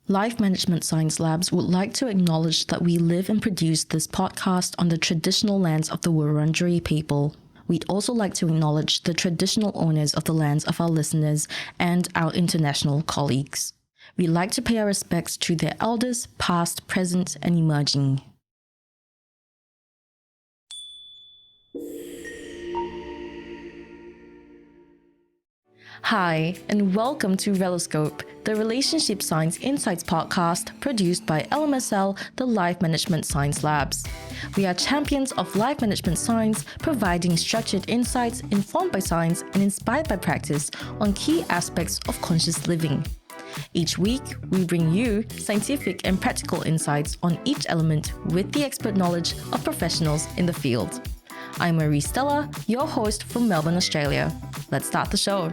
Life Management Science Labs would like to acknowledge that we live and produce this podcast on the traditional lands of the Wurundjeri people. We'd also like to acknowledge the traditional owners of the lands of our listeners and our international colleagues. We'd like to pay our respects to their elders, past, present, and emerging. Hi, and welcome to Reloscope, the Relationship Science Insights podcast produced by LMSL, the Life Management Science Labs. We are champions of life management science, providing structured insights informed by science and inspired by practice on key aspects of conscious living. Each week, we bring you scientific and practical insights on each element with the expert knowledge of professionals in the field. I'm Marie Stella, your host from Melbourne, Australia. Let's start the show.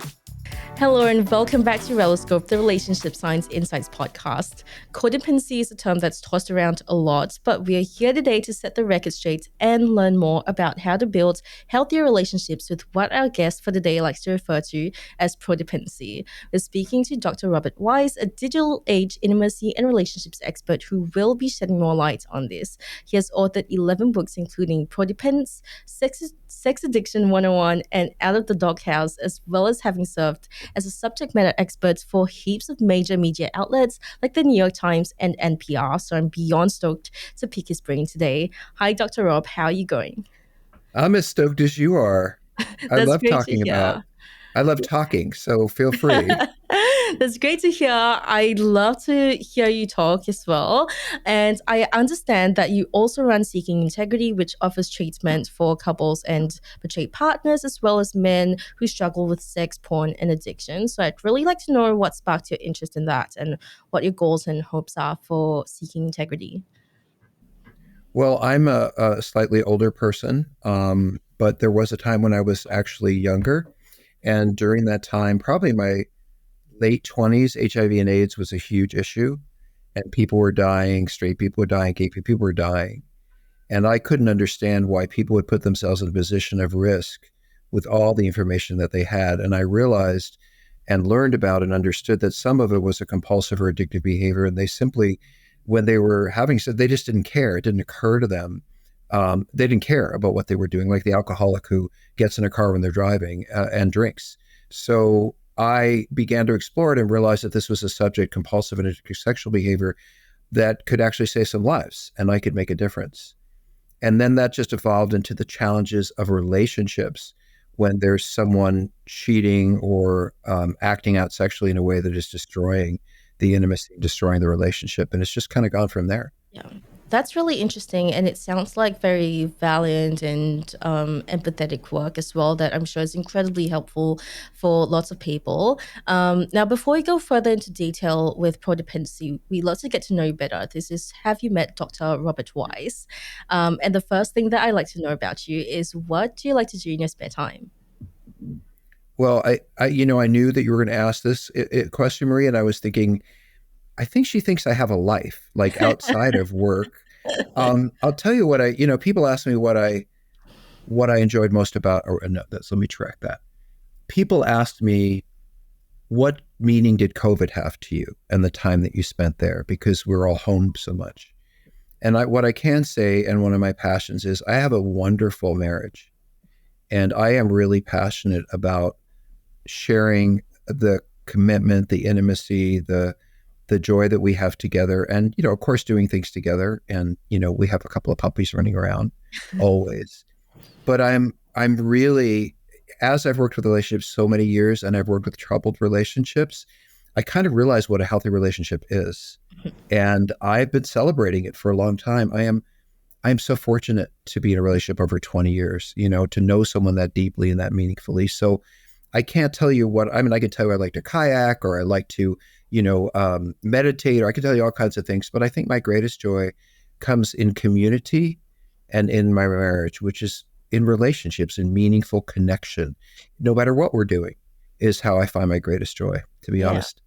Hello and welcome back to Reloscope, the Relationship Science Insights podcast. Codependency is a term that's tossed around a lot, but we are here today to set the record straight and learn more about how to build healthier relationships with what our guest for the day likes to refer to as prodependency. We're speaking to Dr. Robert Weiss, a digital age intimacy and relationships expert who will be shedding more light on this. He has authored 11 books, including Prodependence, Sex Addiction 101, and Out of the Doghouse, as well as having served as a subject matter expert for heaps of major media outlets like the New York Times and NPR. So I'm beyond stoked to pick his brain today. Hi, Dr. Rob. How are you going? I'm as stoked as you are. I That's love great to talking about, hear. I love talking, so feel free. That's great to hear. I love to hear you talk as well. And I understand that you also run Seeking Integrity, which offers treatment for couples and betrayed partners, as well as men who struggle with sex, porn, and addiction. So I'd really like to know what sparked your interest in that and what your goals and hopes are for Seeking Integrity. Well, I'm a slightly older person, but there was a time when I was actually younger. And during that time, probably my late 20s, HIV and AIDS was a huge issue. And people were dying, straight people were dying, gay people were dying. And I couldn't understand why people would put themselves in a position of risk with all the information that they had. And I realized and learned about and understood that some of it was a compulsive or addictive behavior. And they simply, when they were having said, they just didn't care. It didn't occur to them. They didn't care about what they were doing, like the alcoholic who gets in a car when they're driving and drinks. So I began to explore it and realized that this was a subject, compulsive and addictive sexual behavior, that could actually save some lives and I could make a difference. And then that just evolved into the challenges of relationships when there's someone cheating or acting out sexually in a way that is destroying the intimacy, destroying the relationship. And it's just kind of gone from there. Yeah, that's really interesting. And it sounds like very valiant and empathetic work as well, that I'm sure is incredibly helpful for lots of people. Now, before we go further into detail with prodependency, we'd love to get to know you better. This is Have You Met Dr. Robert Weiss? And the first thing that I like to know about you is, what do you like to do in your spare time? Well, I knew that you were going to ask this question, Marie, and I was thinking, I think she thinks I have a life, like outside of work. I'll tell you what people ask me what I enjoyed most about, or no, let me track that. People asked me, what meaning did COVID have to you and the time that you spent there? Because we're all home so much. And what I can say, and one of my passions is I have a wonderful marriage. And I am really passionate about sharing the commitment, the intimacy, the joy that we have together, and of course doing things together. And we have a couple of puppies running around always. But I'm really, as I've worked with relationships so many years and I've worked with troubled relationships, I kind of realize what a healthy relationship is. And I've been celebrating it for a long time. I'm so fortunate to be in a relationship over 20 years, to know someone that deeply and that meaningfully. So I can't tell you I can tell you I like to kayak, or I like to, meditate, or I can tell you all kinds of things. But I think my greatest joy comes in community and in my marriage, which is in relationships and meaningful connection, no matter what we're doing, is how I find my greatest joy, to be Yeah. honest.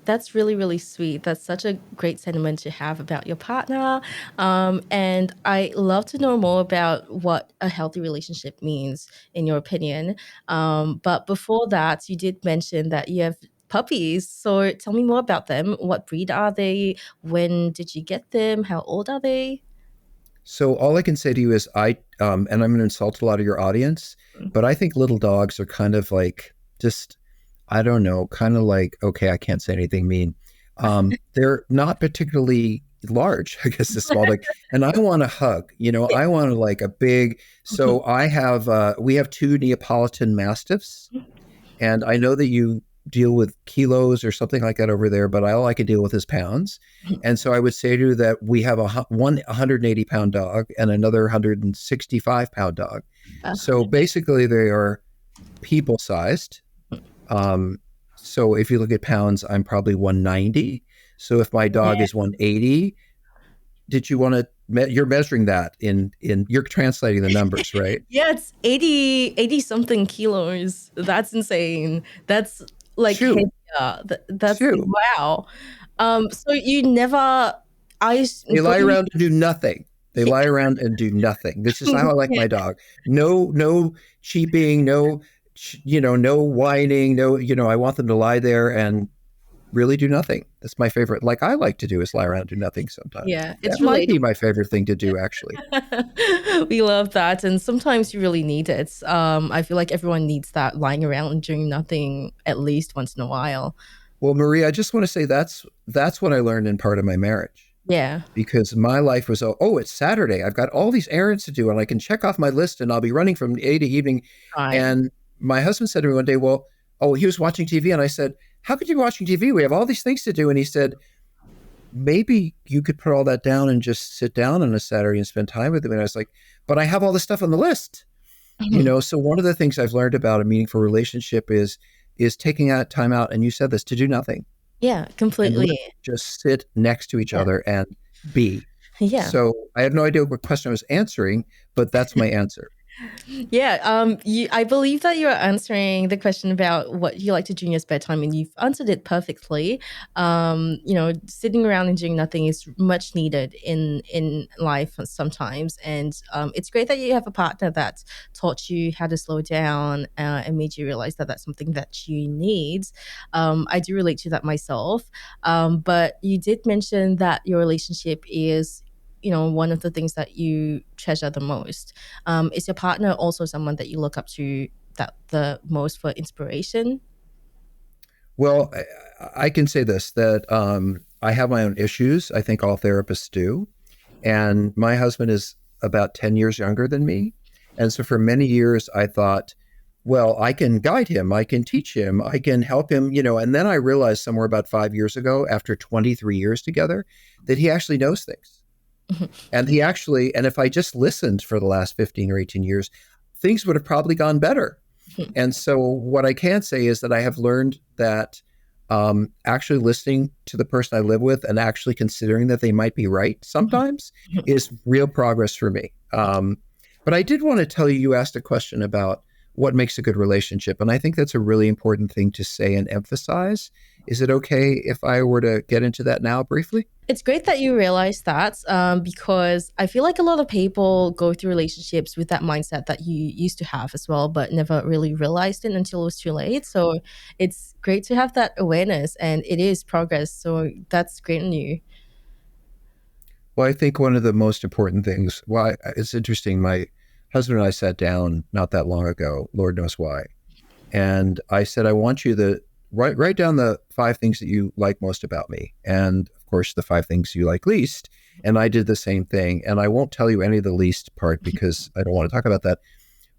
That's really, really sweet. That's such a great sentiment to have about your partner. And I love to know more about what a healthy relationship means, in your opinion. But before that, you did mention that you have puppies. So tell me more about them. What breed are they? When did you get them? How old are they? So all I can say to you is and I'm going to insult a lot of your audience, but I think little dogs are kind of like just, I don't know, kind of like, okay, I can't say anything mean. They're not particularly large, I guess, a small dog. And I want a hug, I want like a big, so we have two Neapolitan Mastiffs, and I know that you deal with kilos or something like that over there, but all I can deal with is pounds. And so I would say to you that we have one 180-pound dog and another 165-pound dog. So basically they are people sized. So if you look at pounds, I'm probably 190. So if my dog is 180, did you want to, you're measuring that you're translating the numbers, right? Yeah, it's 80 something kilos. That's insane. That's like, Shoot. that's Shoot. wow. So you never, They lie around and do nothing. They lie around and do nothing. This is how I like my dog. No cheeping, no whining, I want them to lie there and really do nothing. That's my favorite. Like I like to do is lie around and do nothing sometimes. Yeah, That it's might be relatable. my favorite thing to do, actually. We love that, and sometimes you really need it. I feel like everyone needs that lying around and doing nothing at least once in a while. Well, Marie, I just want to say that's what I learned in part of my marriage, Yeah. because my life was, it's Saturday. I've got all these errands to do and I can check off my list and I'll be running from A to evening. Right. And my husband said to me one day, he was watching TV. And I said, how could you be watching TV? We have all these things to do. And he said, maybe you could put all that down and just sit down on a Saturday and spend time with him. And I was like, but I have all this stuff on the list. So one of the things I've learned about a meaningful relationship is taking out time out, and you said this, to do nothing. Yeah, completely. Just sit next to each other and be. Yeah. So I have no idea what question I was answering, but that's my answer. Yeah, I believe that you're answering the question about what you like to do in your spare time, and you've answered it perfectly. Sitting around and doing nothing is much needed in life sometimes, and it's great that you have a partner that taught you how to slow down and made you realize that that's something that you need. I do relate to that myself, but you did mention that your relationship is one of the things that you treasure the most. Is your partner also someone that you look up to that the most for inspiration? Well, I can say this, that I have my own issues. I think all therapists do. And my husband is about 10 years younger than me. And so for many years, I thought, well, I can guide him. I can teach him. I can help him, And then I realized somewhere about 5 years ago, after 23 years together, that he actually knows things. And and if I just listened for the last 15 or 18 years, things would have probably gone better. And so what I can say is that I have learned that actually listening to the person I live with and actually considering that they might be right sometimes is real progress for me. But I did want to tell you, you asked a question about what makes a good relationship. And I think that's a really important thing to say and emphasize. Is it okay if I were to get into that now briefly? It's great that you realize that, because I feel like a lot of people go through relationships with that mindset that you used to have as well, but never really realized it until it was too late. So it's great to have that awareness, and it is progress. So that's great on you. Well, I think one of the most important things, it's interesting. My husband and I sat down not that long ago, Lord knows why. And I said, I want you to write down the 5 things that you like most about me. And of course, the 5 things you like least. And I did the same thing. And I won't tell you any of the least part because I don't want to talk about that.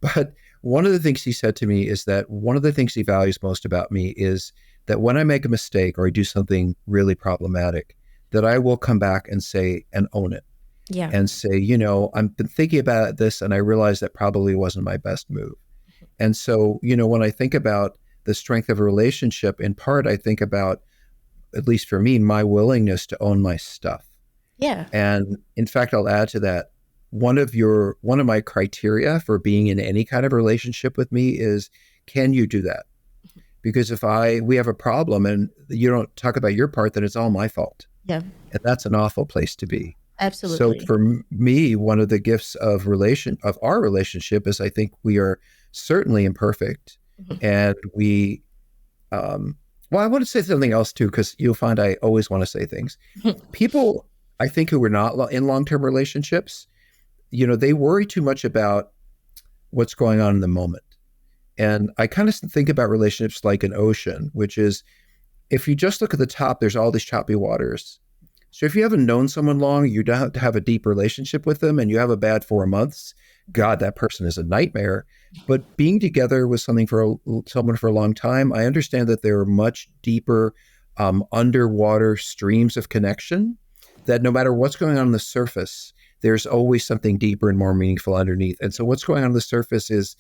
But one of the things he said to me is that one of the things he values most about me is that when I make a mistake or I do something really problematic, that I will come back and say and own it. Yeah. And say, I've been thinking about this and I realized that probably wasn't my best move. And so, when I think about the strength of a relationship, in part, I think about, at least for me, my willingness to own my stuff. Yeah. And in fact, I'll add to that, one of my criteria for being in any kind of relationship with me is, can you do that? Because if we have a problem and you don't talk about your part, then it's all my fault. Yeah. And that's an awful place to be. Absolutely. So for me, one of the gifts of our relationship is I think we are certainly imperfect, and we Well, I want to say something else too, because you'll find I always want to say things. People, I think, who are not in long-term relationships, they worry too much about what's going on in the moment. And I kind of think about relationships like an ocean, which is if you just look at the top, there's all these choppy waters. So if you haven't known someone long, you don't have to have a deep relationship with them and you have a bad 4 months, God, that person is a nightmare. But being together with someone for a long time, I understand that there are much deeper underwater streams of connection that no matter what's going on the surface, there's always something deeper and more meaningful underneath. And so what's going on the surface is,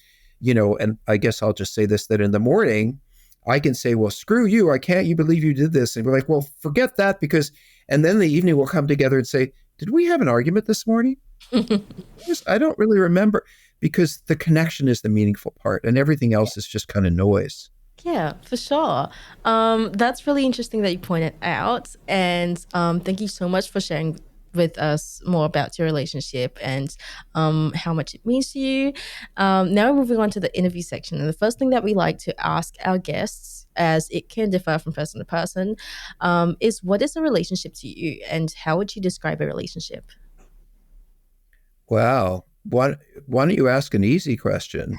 and I guess I'll just say this, that in the morning, I can say, well, screw you. I can't you believe you did this. And we're like, well, forget that and then in the evening we'll come together and say, did we have an argument this morning? I don't really remember, because the connection is the meaningful part and everything else is just kind of noise. Yeah, for sure. That's really interesting that you pointed out. And thank you so much for sharing with us more about your relationship and how much it means to you. Now we're moving on to the interview section. And the first thing that we like to ask our guests, as it can differ from person to person, is what is a relationship to you and how would you describe a relationship? Wow. Why don't you ask an easy question?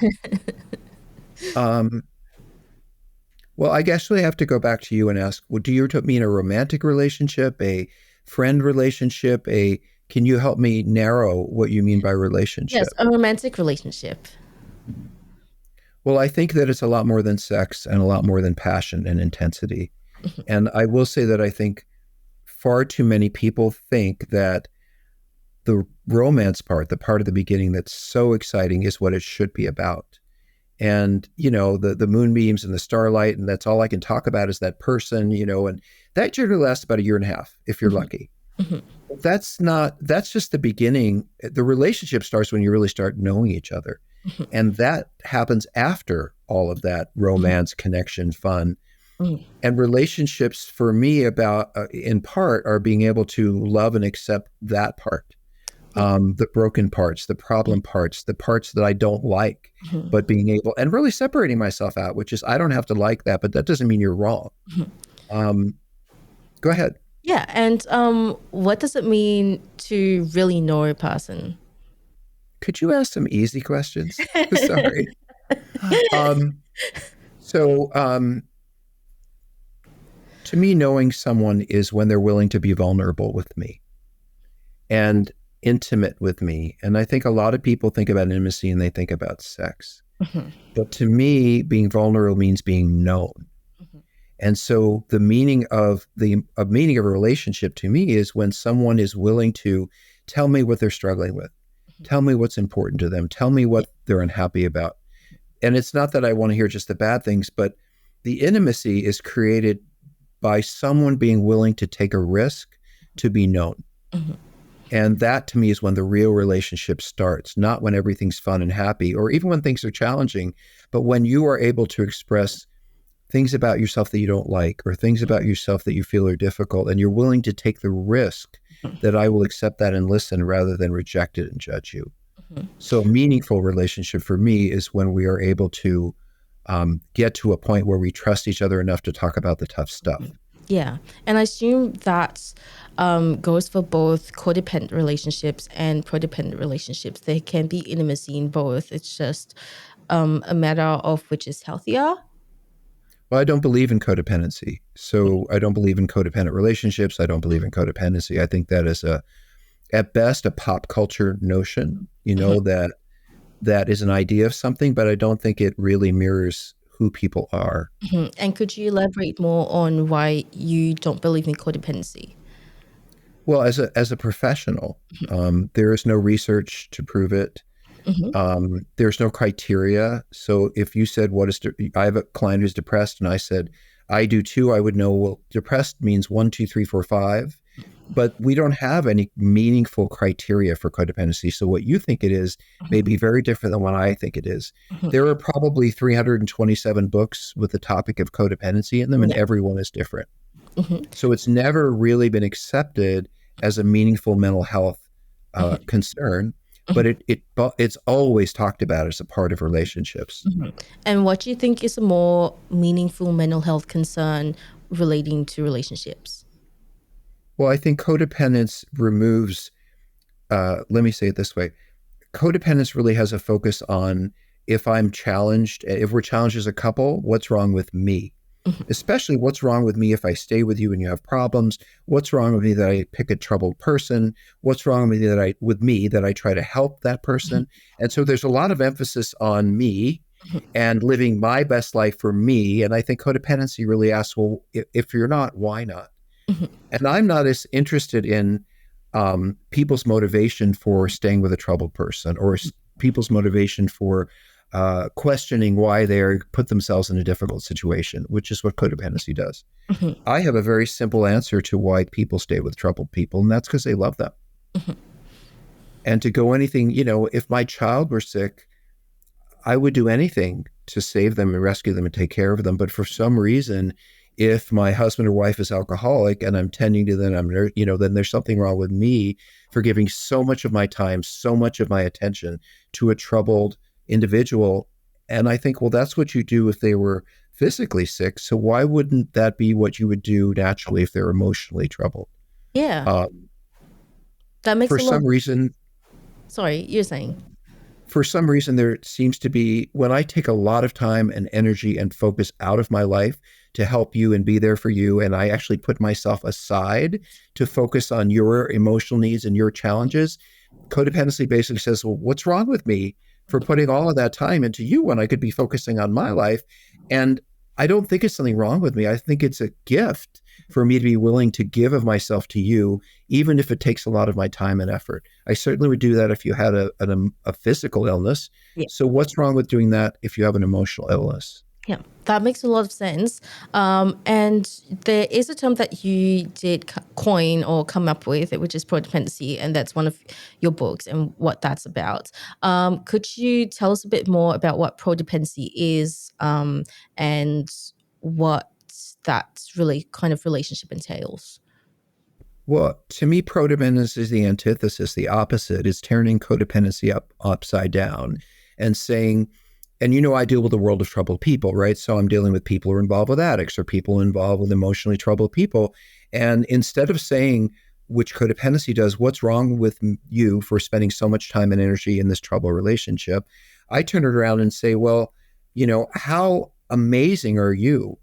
Um, well, I guess we have to go back to you and ask, well, do you mean a romantic relationship, a friend relationship, can you help me narrow what you mean by Yes, relationship? a romantic relationship. Well, I think that it's a lot more than sex and a lot more than passion and intensity. And I will say that I think far too many people think that the romance part, the part of the beginning that's so exciting, is what it should be about. And the moonbeams and the starlight, and that's all I can talk about is that person, and that generally lasts about a year and a half if you're lucky. But that's just the beginning. The relationship starts when you really start knowing each other, and that happens after all of that romance, connection, fun. And relationships for me about in part are being able to love and accept that part, the broken parts, the problem parts, the parts that I don't like, but being able and really separating myself out, which is I don't have to like that, but that doesn't mean you're wrong. Um, Go ahead. Yeah, and what does it mean to really know a person? Could you ask some easy questions? Sorry. Um, so to me, knowing someone is when they're willing to be vulnerable with me and intimate with me. And I think a lot of people think about intimacy and they think about sex. But to me, being vulnerable means being known. And so the meaning of a relationship to me is when someone is willing to tell me what they're struggling with, tell me what's important to them, tell me what they're unhappy about. And it's not that I want to hear just the bad things, but the intimacy is created by someone being willing to take a risk to be known. And that to me is when the real relationship starts, not when everything's fun and happy, or even when things are challenging, but when you are able to express things about yourself that you don't like, or things about yourself that you feel are difficult, and you're willing to take the risk that I will accept that and listen rather than reject it and judge you. So a meaningful relationship for me is when we are able to get to a point where we trust each other enough to talk about the tough stuff. Yeah, and I assume that goes for both codependent relationships and prodependent relationships. There can be intimacy in both. It's just a matter of which is healthier. Well, I don't believe in codependency. So I don't believe in codependent relationships. I don't believe in codependency. I think that is at best, a pop culture notion, that is an idea of something, but I don't think it really mirrors who people are. And could you elaborate more on why you don't believe in codependency? Well, as a professional, there is no research to prove it. There's no criteria. So if you said, I have a client who's depressed, and I said, I do too, I would know, well, depressed means 1, 2, 3, 4, 5. But we don't have any meaningful criteria for codependency. So what you think it is may be very different than what I think it is. There are probably 327 books with the topic of codependency in them, and everyone is different. So it's never really been accepted as a meaningful mental health concern. but it's always talked about as a part of relationships. And what do you think is a more meaningful mental health concern relating to relationships? Well, I think codependence removes, let me say it this way. Codependence really has a focus on if I'm challenged, if we're challenged as a couple, what's wrong with me? Especially what's wrong with me if I stay with you and you have problems? What's wrong with me that I pick a troubled person? What's wrong with me that I try to help that person? And so there's a lot of emphasis on me and living my best life for me. And I think codependency really asks, well, if you're not, why not? And I'm not as interested in people's motivation for staying with a troubled person or people's motivation for questioning why they put themselves in a difficult situation, which is what codependency does. I have a very simple answer to why people stay with troubled people, and that's because they love them. And to go anything, if my child were sick, I would do anything to save them and rescue them and take care of them. But for some reason, if my husband or wife is alcoholic and I'm tending to them, then there's something wrong with me for giving so much of my time, so much of my attention to a troubled individual. And I think, well, that's what you do if they were physically sick. So why wouldn't that be what you would do naturally if they're emotionally troubled? Yeah. That makes For a lot. some reason, Sorry, you're saying. for some reason, there seems to be, when I take a lot of time and energy and focus out of my life to help you and be there for you, and I actually put myself aside to focus on your emotional needs and your challenges, codependency basically says, well, what's wrong with me for putting all of that time into you when I could be focusing on my life? And I don't think it's something wrong with me. I think it's a gift for me to be willing to give of myself to you, even if it takes a lot of my time and effort. I certainly would do that if you had a physical illness. Yeah. So what's wrong with doing that if you have an emotional illness? Yeah, that makes a lot of sense. And there is a term that you did coin or come up with, which is prodependency, and that's one of your books and what that's about. Could you tell us a bit more about what prodependency is and what that really kind of relationship entails? Well, to me, prodependence is the antithesis, the opposite. It's turning codependency upside down and saying, and I deal with the world of troubled people, right? So I'm dealing with people who are involved with addicts or people involved with emotionally troubled people. And instead of saying, which codependency does, what's wrong with you for spending so much time and energy in this troubled relationship? I turn it around and say, well, how amazing are you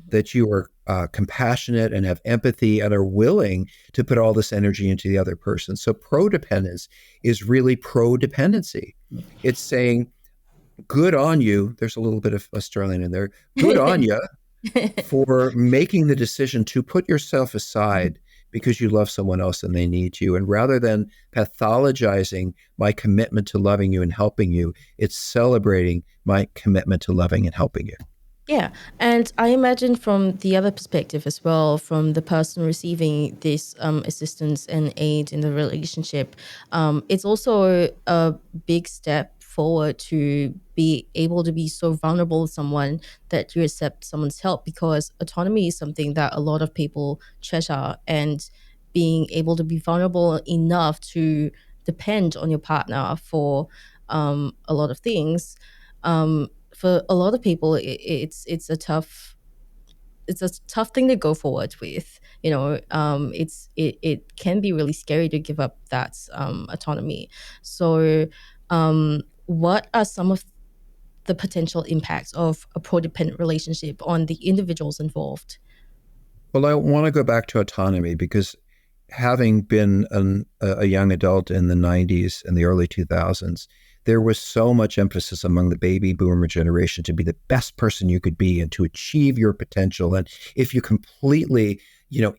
that you are compassionate and have empathy and are willing to put all this energy into the other person. So prodependence is really pro-dependency. It's saying, good on you. There's a little bit of Australian in there. Good on you for making the decision to put yourself aside because you love someone else and they need you. And rather than pathologizing my commitment to loving you and helping you, it's celebrating my commitment to loving and helping you. Yeah. And I imagine from the other perspective as well, from the person receiving this assistance and aid in the relationship, it's also a big step forward to be able to be so vulnerable with someone that you accept someone's help, because autonomy is something that a lot of people treasure, and being able to be vulnerable enough to depend on your partner for a lot of things. For a lot of people, it's a tough thing to go forward with. It can be really scary to give up that autonomy. So, what are some of the potential impacts of a codependent relationship on the individuals involved? Well, I want to go back to autonomy because having been a young adult in the 90s and the early 2000s, there was so much emphasis among the baby boomer generation to be the best person you could be and to achieve your potential. And if you completely,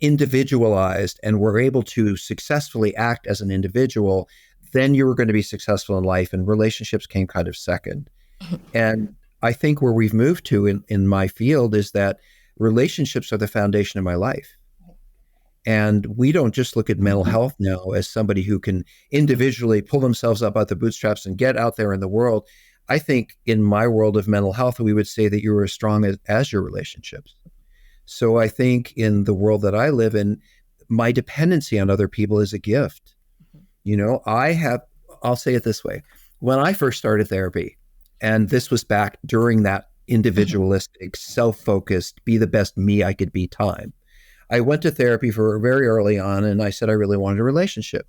individualized and were able to successfully act as an individual, then you were going to be successful in life, and relationships came kind of second. And I think where we've moved to in my field is that relationships are the foundation of my life. And we don't just look at mental health now as somebody who can individually pull themselves up out the bootstraps and get out there in the world. I think in my world of mental health, we would say that you are as strong as your relationships. So I think in the world that I live in, my dependency on other people is a gift. I have I'll say it this way. When I first started therapy, and this was back during that individualistic, self focused, be the best me I could be time, I went to therapy for very early on and I said I really wanted a relationship.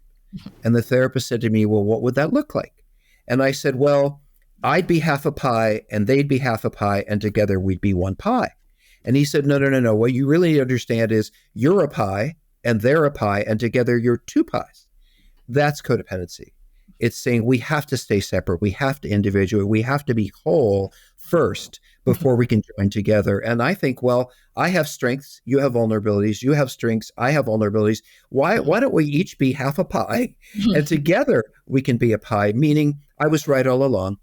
And the therapist said to me, well, what would that look like? And I said, well, I'd be half a pie and they'd be half a pie and together we'd be one pie. And he said, no, no, no, no. What you really understand is you're a pie and they're a pie and together you're two pies. That's codependency. It's saying we have to stay separate. We have to individuate. We have to be whole first before we can join together. And I think, well, I have strengths. You have vulnerabilities. You have strengths. I have vulnerabilities. Why don't we each be half a pie and together we can be a pie? Meaning I was right all along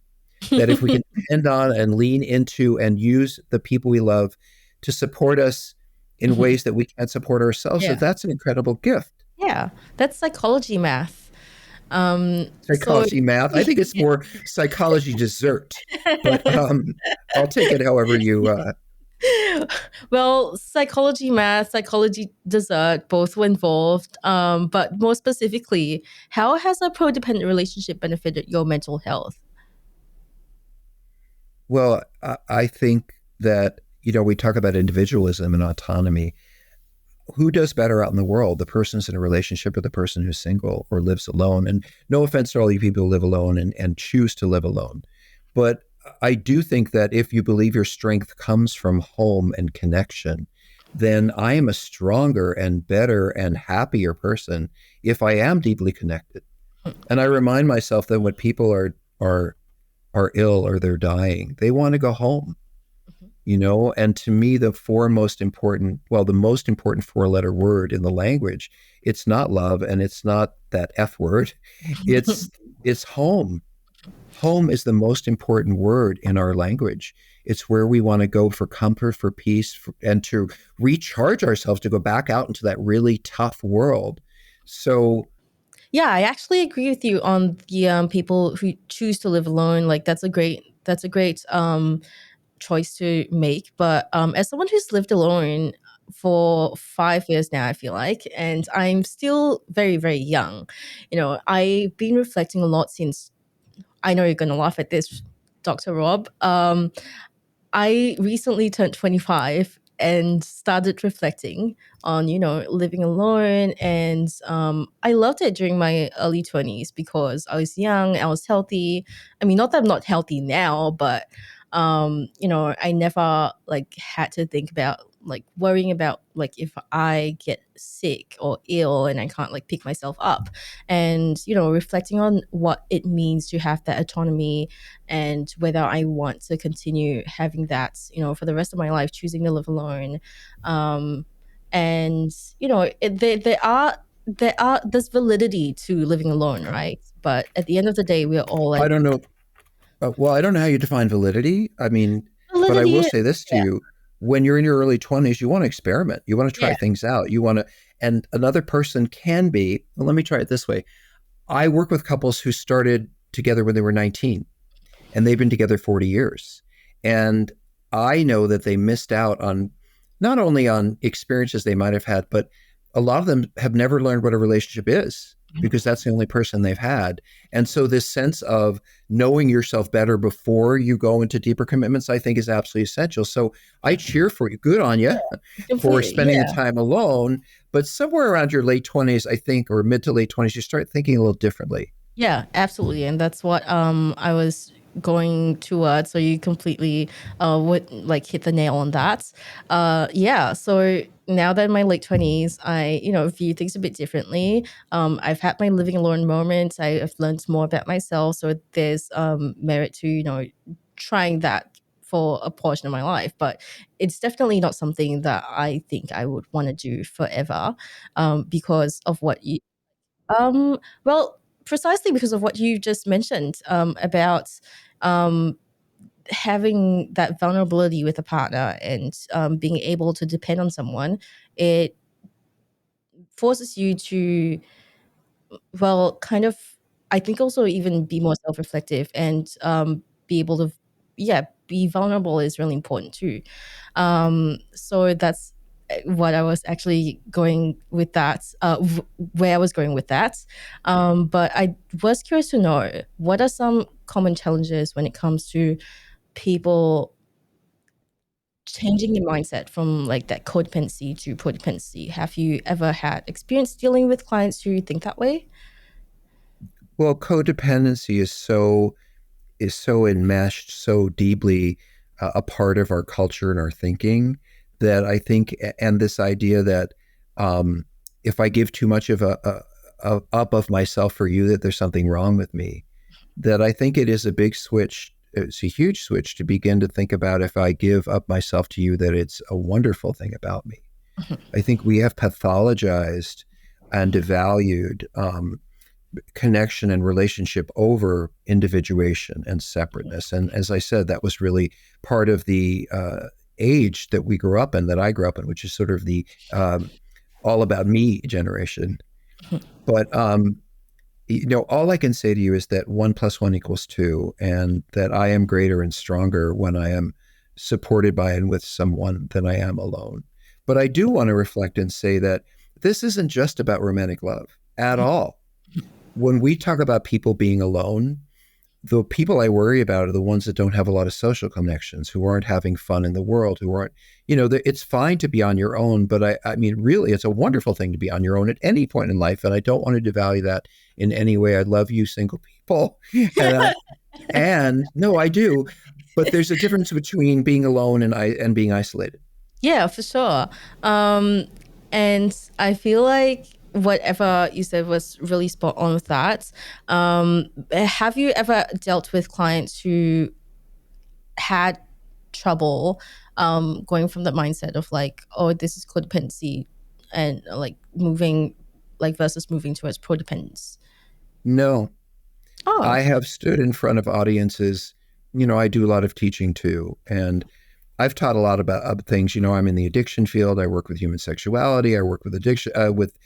that if we can depend on and lean into and use the people we love to support us in ways that we can't support ourselves, that's an incredible gift. Yeah, that's psychology math. Psychology math. I think it's more psychology dessert, but I'll take it however you. Well, psychology math, psychology dessert, both were involved. But more specifically, how has a codependent relationship benefited your mental health? Well, I think that, we talk about individualism and autonomy. Who does better out in the world, the person who's in a relationship or the person who's single or lives alone? And no offense to all you people who live alone and choose to live alone. But I do think that if you believe your strength comes from home and connection, then I am a stronger and better and happier person if I am deeply connected. And I remind myself that when people are ill or they're dying, they want to go home. And to me, the most important 4-letter word in the language, it's not love and it's not that F word. It's home. Home is the most important word in our language. It's where we want to go for comfort, for peace, and to recharge ourselves to go back out into that really tough world. So yeah, I actually agree with you on the people who choose to live alone. Like that's a great choice to make. But as someone who's lived alone for 5 years now, I feel like, and I'm still very, very young. I've been reflecting a lot since. I know you're going to laugh at this, Dr. Rob. I recently turned 25 and started reflecting on, living alone. And I loved it during my early 20s because I was young, I was healthy. I mean, not that I'm not healthy now, but, I never had to think about worrying about if I get sick or ill and I can't pick myself up, and reflecting on what it means to have that autonomy and whether I want to continue having that for the rest of my life, choosing to live alone. And there's validity to living alone, right? But at the end of the day, we're all I don't know. Well, I don't know how you define validity. I mean, but I will say this to you. When you're in your early 20s, you want to experiment. You want to try things out. You want to, and another person can be, well, let me try it this way. I work with couples who started together when they were 19 and they've been together 40 years. And I know that they missed out on not only on experiences they might have had, but a lot of them have never learned what a relationship is because that's the only person they've had. And so this sense of knowing yourself better before you go into deeper commitments, I think is absolutely essential. So I cheer for you. Good on you for spending the time alone. But somewhere around your late 20s, I think, or mid to late 20s, you start thinking a little differently. Yeah, absolutely. And that's what I was going towards. So you completely would hit the nail on that. So now that in my late 20s, I view things a bit differently. I've had my living alone moments. I've learned more about myself. So there's merit to trying that for a portion of my life, but it's definitely not something that I think I would want to do forever, because of what you well, precisely because of what you just mentioned, about um, having that vulnerability with a partner and being able to depend on someone. It forces you to, kind of, I think also even be more self-reflective and be able to, be vulnerable is really important too. So what I was actually going with that, where I was going with that. But I was curious to know, what are some common challenges when it comes to people changing your mindset from like that codependency to prodependency? Have you ever had experience dealing with clients who think that way? Well, codependency is so enmeshed, so deeply a part of our culture and our thinking that I think, and this idea that um, if I give too much of a up of myself for you, that there's something wrong with me. That I think it is a big switch. It's a huge switch to begin to think about if I give up myself to you, that it's a wonderful thing about me. I think we have pathologized and devalued connection and relationship over individuation and separateness. And as I said, that was really part of the age that we grew up in, that I grew up in, which is sort of the all about me generation. But all I can say to you is that 1 + 1 = 2, and that I am greater and stronger when I am supported by and with someone than I am alone. But I do want to reflect and say that this isn't just about romantic love at all. When we talk about people being alone, the people I worry about are the ones that don't have a lot of social connections, who aren't having fun in the world, who aren't, it's fine to be on your own, but I mean, really, it's a wonderful thing to be on your own at any point in life. And I don't want to devalue that in any way. I love you, single people. And no, I do. But there's a difference between being alone and being isolated. Yeah, for sure. And I feel like whatever you said was really spot on with that. Have you ever dealt with clients who had trouble going from the mindset of like, oh, this is codependency, and like moving, like versus moving towards prodependence? No, Oh. I have stood in front of audiences. I do a lot of teaching too. And I've taught a lot about other things. I'm in the addiction field. I work with human sexuality. I work with addiction, with,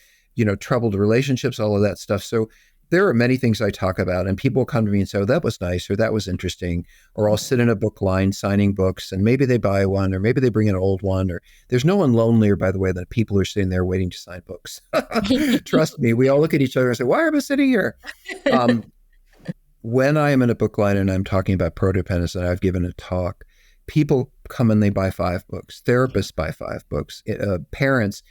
troubled relationships, all of that stuff. So there are many things I talk about, and people come to me and say, oh, that was nice, or that was interesting. Or I'll sit in a book line signing books, and maybe they buy one, or maybe they bring an old one. Or there's no one lonelier, by the way, than people who are sitting there waiting to sign books. Trust me, we all look at each other and say, why am I sitting here? When I am in a book line and I'm talking about prodependence and I've given a talk, people come and they buy 5 books. Therapists buy 5 books. Parents,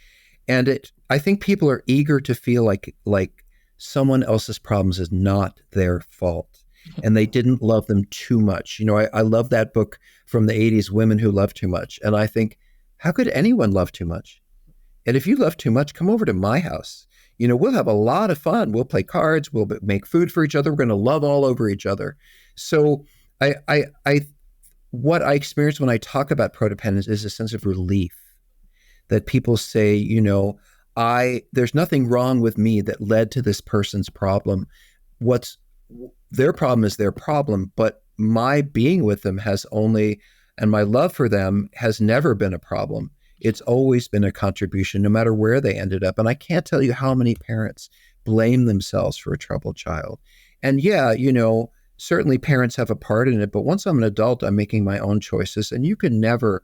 and I think people are eager to feel like someone else's problems is not their fault, and they didn't love them too much. I love that book from the 80s, Women Who Love Too Much, and I think, how could anyone love too much? And if you love too much, come over to my house. We'll have a lot of fun. We'll play cards. We'll make food for each other. We're going to love all over each other. So what I experience when I talk about prodependence is a sense of relief, that people say, there's nothing wrong with me that led to this person's problem. What's their problem is their problem, but my being with them and my love for them has never been a problem. It's always been a contribution, no matter where they ended up. And I can't tell you how many parents blame themselves for a troubled child. And yeah, certainly parents have a part in it, but once I'm an adult, I'm making my own choices, and you can never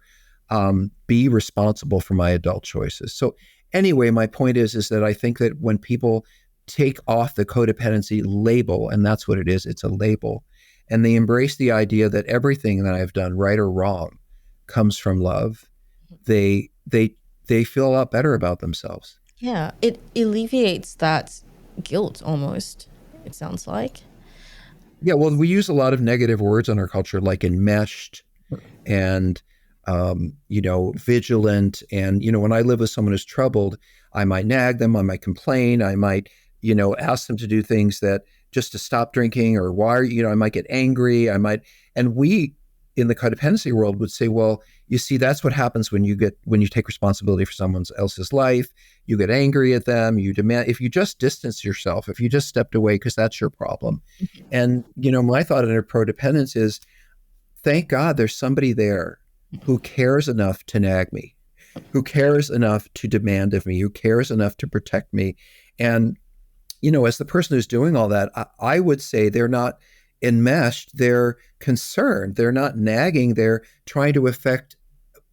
be responsible for my adult choices. So anyway, my point is that I think that when people take off the codependency label, and that's what it is, it's a label, and they embrace the idea that everything that I've done, right or wrong, comes from love, they feel a lot better about themselves. Yeah, it alleviates that guilt almost, it sounds like. Yeah, well, we use a lot of negative words in our culture, like enmeshed and, vigilant. And, when I live with someone who's troubled, I might nag them, I might complain, I might, ask them to do things that just to stop drinking, or why, I might get angry, and we in the codependency world would say, well, you see, that's what happens when you take responsibility for someone else's life. You get angry at them, you demand, if you just distance yourself, if you just stepped away, because that's your problem. And, my thought in prodependence is, thank God there's somebody there who cares enough to nag me, who cares enough to demand of me, who cares enough to protect me. And, as the person who's doing all that, I would say they're not enmeshed, they're concerned, they're not nagging, they're trying to affect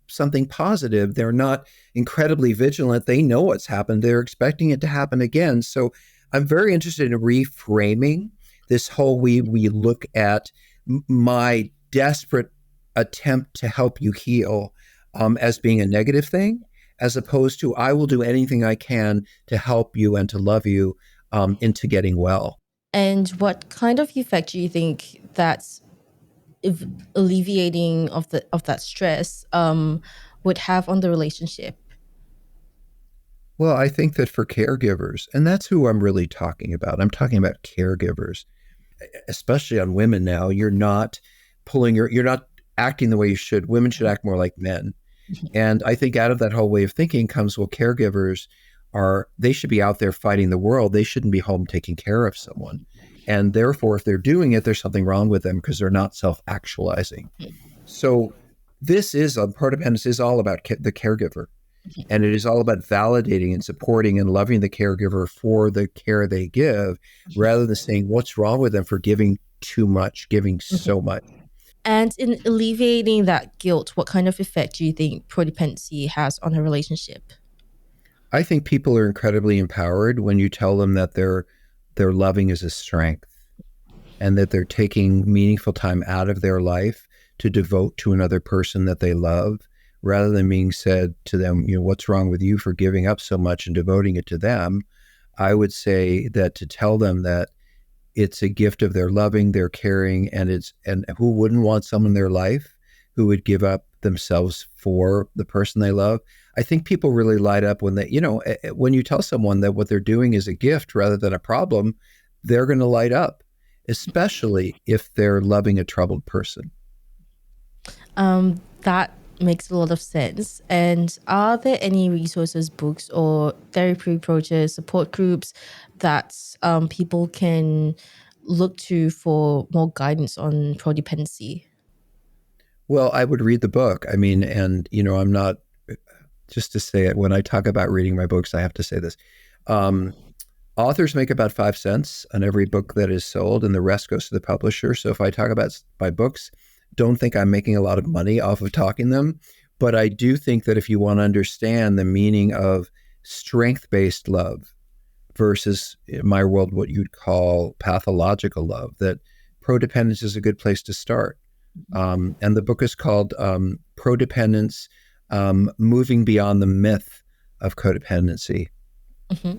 something positive. They're not incredibly vigilant. They know what's happened. They're expecting it to happen again. So I'm very interested in reframing this whole we look at my desperate attempt to help you heal as being a negative thing, as opposed to I will do anything I can to help you and to love you into getting well. And what kind of effect do you think that's alleviating of that stress would have on the relationship? Well, I think that for caregivers, and that's who I'm really talking about. I'm talking about caregivers, especially on women now. You're not acting the way you should. Women should act more like men. And I think out of that whole way of thinking comes, well, caregivers they should be out there fighting the world. They shouldn't be home taking care of someone. And therefore, if they're doing it, there's something wrong with them because they're not self-actualizing. So Prodependence is all about the caregiver. And it is all about validating and supporting and loving the caregiver for the care they give, rather than saying what's wrong with them for giving too much, giving so much. And in alleviating that guilt, what kind of effect do you think codependency has on a relationship? I think people are incredibly empowered when you tell them that their loving is a strength and that they're taking meaningful time out of their life to devote to another person that they love, rather than being said to them, what's wrong with you for giving up so much and devoting it to them. I would say that to tell them that it's a gift of their loving, their caring, and who wouldn't want someone in their life who would give up themselves for the person they love. I think people really light up when when you tell someone that what they're doing is a gift rather than a problem, they're going to light up, especially if they're loving a troubled person. That makes a lot of sense. And are there any resources, books, or therapy approaches, support groups that people can look to for more guidance on codependency? Well, I would read the book. I mean, and I'm not, just to say it, when I talk about reading my books, I have to say this. Um, Authors make about 5 cents on every book that is sold, and the rest goes to the publisher. So if I talk about my books, don't think I'm making a lot of money off of talking them. But I do think that if you want to understand the meaning of strength-based love versus, in my world, what you'd call pathological love, that prodependence is a good place to start. And the book is called Prodependence, Moving Beyond the Myth of Codependency. Mm-hmm.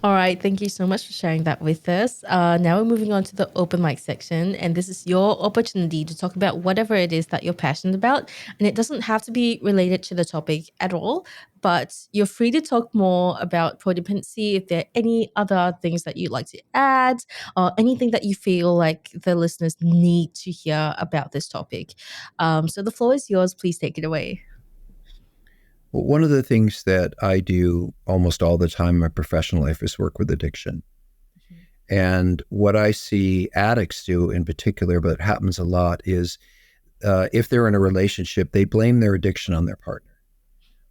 All right. Thank you so much for sharing that with us. Now we're moving on to the open mic section. And this is your opportunity to talk about whatever it is that you're passionate about. And it doesn't have to be related to the topic at all, but you're free to talk more about codependency if there are any other things that you'd like to add or anything that you feel like the listeners need to hear about this topic. So the floor is yours. Please take it away. Well, one of the things that I do almost all the time in my professional life is work with addiction. And what I see addicts do in particular, but it happens a lot, is if they're in a relationship, they blame their addiction on their partner.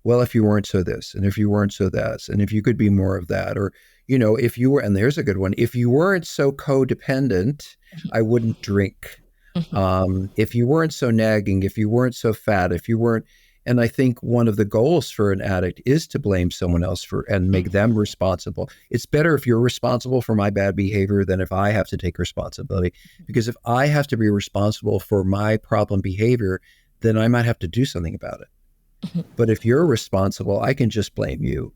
Well, if you weren't so this, and if you weren't so that, and if you could be more of that, or, if you were, and there's a good one, if you weren't so codependent, I wouldn't drink. If you weren't so nagging, if you weren't so fat, if you weren't, and I think one of the goals for an addict is to blame someone else and make them responsible. It's better if you're responsible for my bad behavior than if I have to take responsibility. Because if I have to be responsible for my problem behavior, then I might have to do something about it. But if you're responsible, I can just blame you.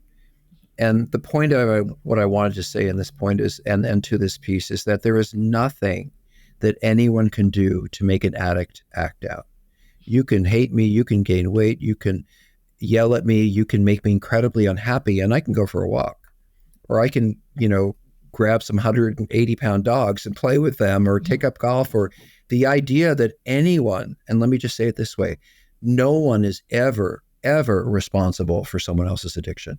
And the point of what I wanted to say in this point is, and to this piece, is that there is nothing that anyone can do to make an addict act out. You can hate me, you can gain weight, you can yell at me, you can make me incredibly unhappy, and I can go for a walk. Or I can, grab some 180-pound dogs and play with them, or take up golf, or the idea that anyone, and let me just say it this way, no one is ever responsible for someone else's addiction.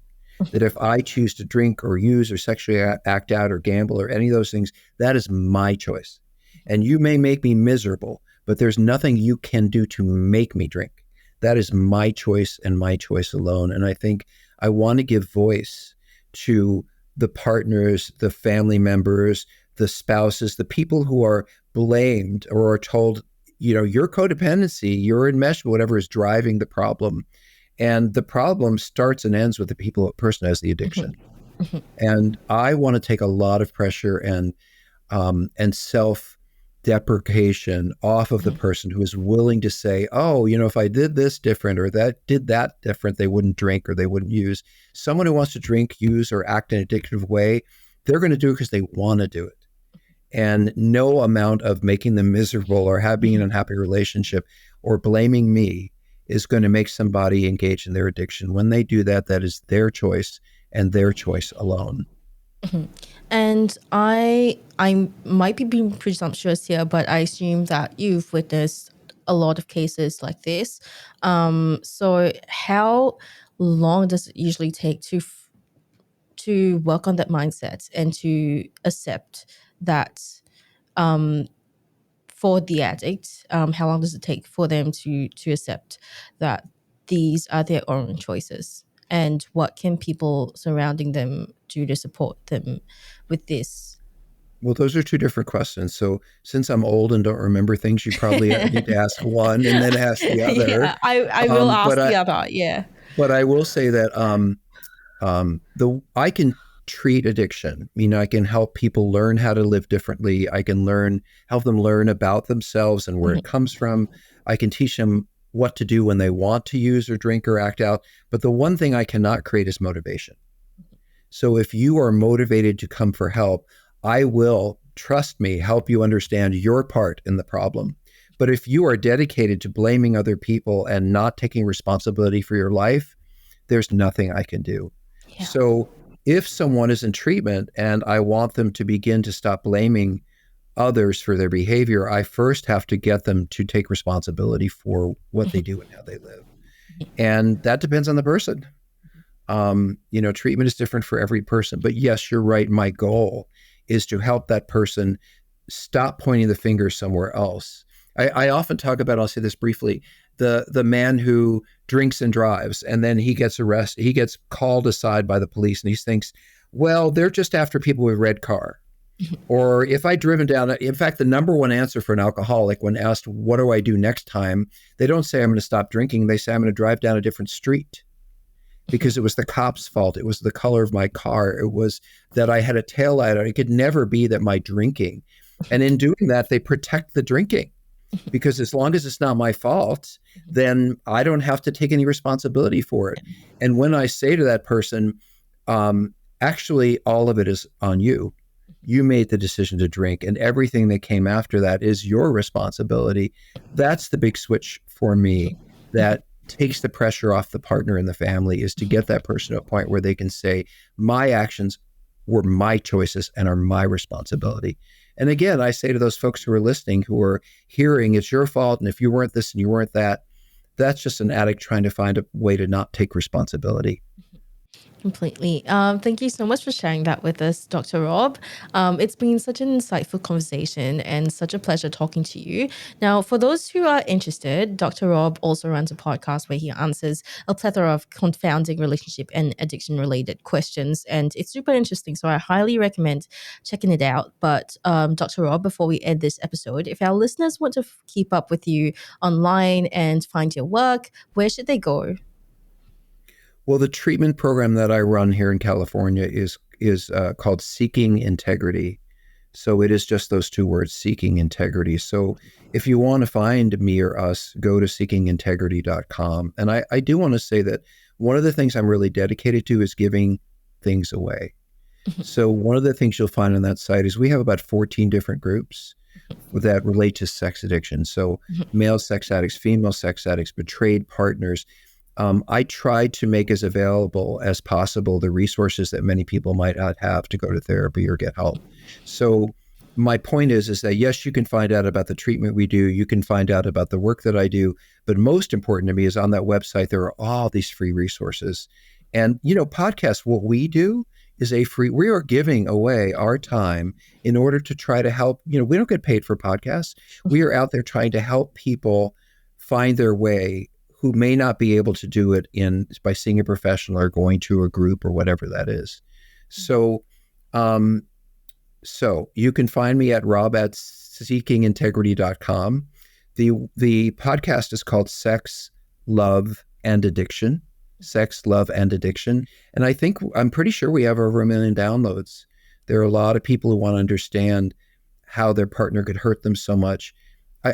That if I choose to drink or use or sexually act out or gamble or any of those things, that is my choice. And you may make me miserable, but there's nothing you can do to make me drink. That is my choice and my choice alone. And I think I want to give voice to the partners, the family members, the spouses, the people who are blamed or are told your codependency, your enmeshment, whatever is driving the problem. And the problem starts and ends with the person who has the addiction. And I want to take a lot of pressure and self-deprecation off of the person who is willing to say, oh, if I did this different or did that different, they wouldn't drink or they wouldn't use. Someone who wants to drink, use, or act in an addictive way, they're going to do it because they want to do it. And no amount of making them miserable or having an unhappy relationship or blaming me is going to make somebody engage in their addiction. When they do that, that is their choice and their choice alone. And I might be being presumptuous here, but I assume that you've witnessed a lot of cases like this. So how long does it usually take to work on that mindset and to accept that for the addict? How long does it take for them to accept that these are their own choices? And what can people surrounding them do to support them with this? Well, those are two different questions. So since I'm old and don't remember things, you probably need to ask one and then ask the other. Yeah, I will ask the other. Yeah. But I will say that I can treat addiction. I can help people learn how to live differently. I can help them learn about themselves and where it comes from. I can teach them what to do when they want to use or drink or act out. But the one thing I cannot create is motivation. So if you are motivated to come for help, I will, trust me, help you understand your part in the problem. But if you are dedicated to blaming other people and not taking responsibility for your life, there's nothing I can do. Yeah. So if someone is in treatment and I want them to begin to stop blaming others for their behavior, I first have to get them to take responsibility for what they do and how they live. And that depends on the person. Treatment is different for every person. But yes, you're right. My goal is to help that person stop pointing the finger somewhere else. I often talk about, I'll say this briefly, the man who drinks and drives, and then he gets arrested. He gets called aside by the police, and he thinks, well, they're just after people with a red car. Or if I driven down, in fact, the number one answer for an alcoholic when asked, what do I do next time? They don't say, I'm going to stop drinking. They say, I'm going to drive down a different street. Because it was the cop's fault. It was the color of my car. It was that I had a taillight on. It could never be that my drinking. And in doing that, they protect the drinking. Because as long as it's not my fault, then I don't have to take any responsibility for it. And when I say to that person, actually, all of it is on you. You made the decision to drink, and everything that came after that is your responsibility. That's the big switch for me that takes the pressure off the partner and the family, is to get that person to a point where they can say, my actions were my choices and are my responsibility. And again, I say to those folks who are listening, who are hearing it's your fault, and if you weren't this and you weren't that, that's just an addict trying to find a way to not take responsibility. Completely. Thank you so much for sharing that with us, Dr. Rob. It's been such an insightful conversation and such a pleasure talking to you. Now, for those who are interested, Dr. Rob also runs a podcast where he answers a plethora of confounding relationship and addiction-related questions, and it's super interesting, so I highly recommend checking it out. But Dr. Rob, before we end this episode, if our listeners want to keep up with you online and find your work, where should they go? Well, the treatment program that I run here in California is called Seeking Integrity. So it is just those two words, Seeking Integrity. So if you want to find me or us, go to seekingintegrity.com. And I do want to say that one of the things I'm really dedicated to is giving things away. So one of the things you'll find on that site is we have about 14 different groups that relate to sex addiction. So male sex addicts, female sex addicts, betrayed partners. I try to make as available as possible the resources that many people might not have to go to therapy or get help. So my point is that yes, you can find out about the treatment we do. You can find out about the work that I do. But most important to me is on that website, there are all these free resources. And, podcasts, what we do is we are giving away our time in order to try to help. We don't get paid for podcasts. We are out there trying to help people find their way who may not be able to do it by seeing a professional or going to a group or whatever that is. So you can find me at rob@seekingintegrity.com. The podcast is called Sex, Love, and Addiction. Sex, Love, and Addiction. And I'm pretty sure we have over 1 million downloads. There are a lot of people who want to understand how their partner could hurt them so much.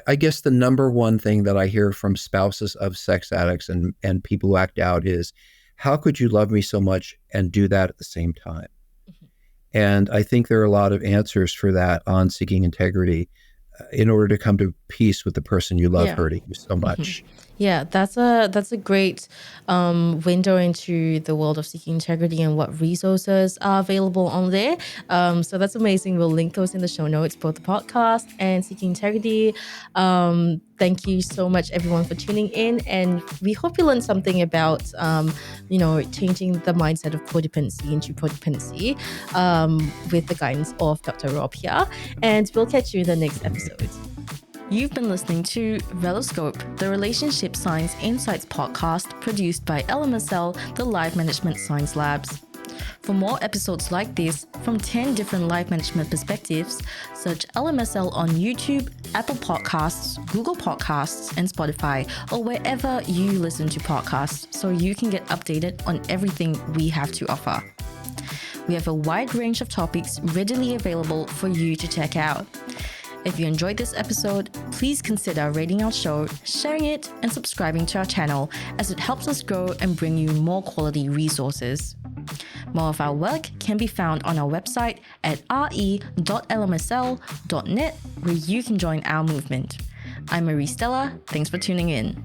I guess the number one thing that I hear from spouses of sex addicts and people who act out is, how could you love me so much and do that at the same time? Mm-hmm. And I think there are a lot of answers for that on Seeking Integrity in order to come to peace with the person you love hurting you so much. Mm-hmm. Yeah, that's a great window into the world of Seeking Integrity and what resources are available on there. So that's amazing. We'll link those in the show notes, both the podcast and Seeking Integrity. Thank you so much, everyone, for tuning in. And we hope you learned something about, changing the mindset of codependency into prodependency with the guidance of Dr. Rob here. And we'll catch you in the next episode. You've been listening to Reloscope, the Relationship Science Insights podcast produced by LMSL, the Life Management Science Labs. For more episodes like this from 10 different life management perspectives, search LMSL on YouTube, Apple Podcasts, Google Podcasts, and Spotify, or wherever you listen to podcasts, so you can get updated on everything we have to offer. We have a wide range of topics readily available for you to check out. If you enjoyed this episode, please consider rating our show, sharing it, and subscribing to our channel, as it helps us grow and bring you more quality resources. More of our work can be found on our website at re.lmsl.net, where you can join our movement. I'm Marie Stella. Thanks for tuning in.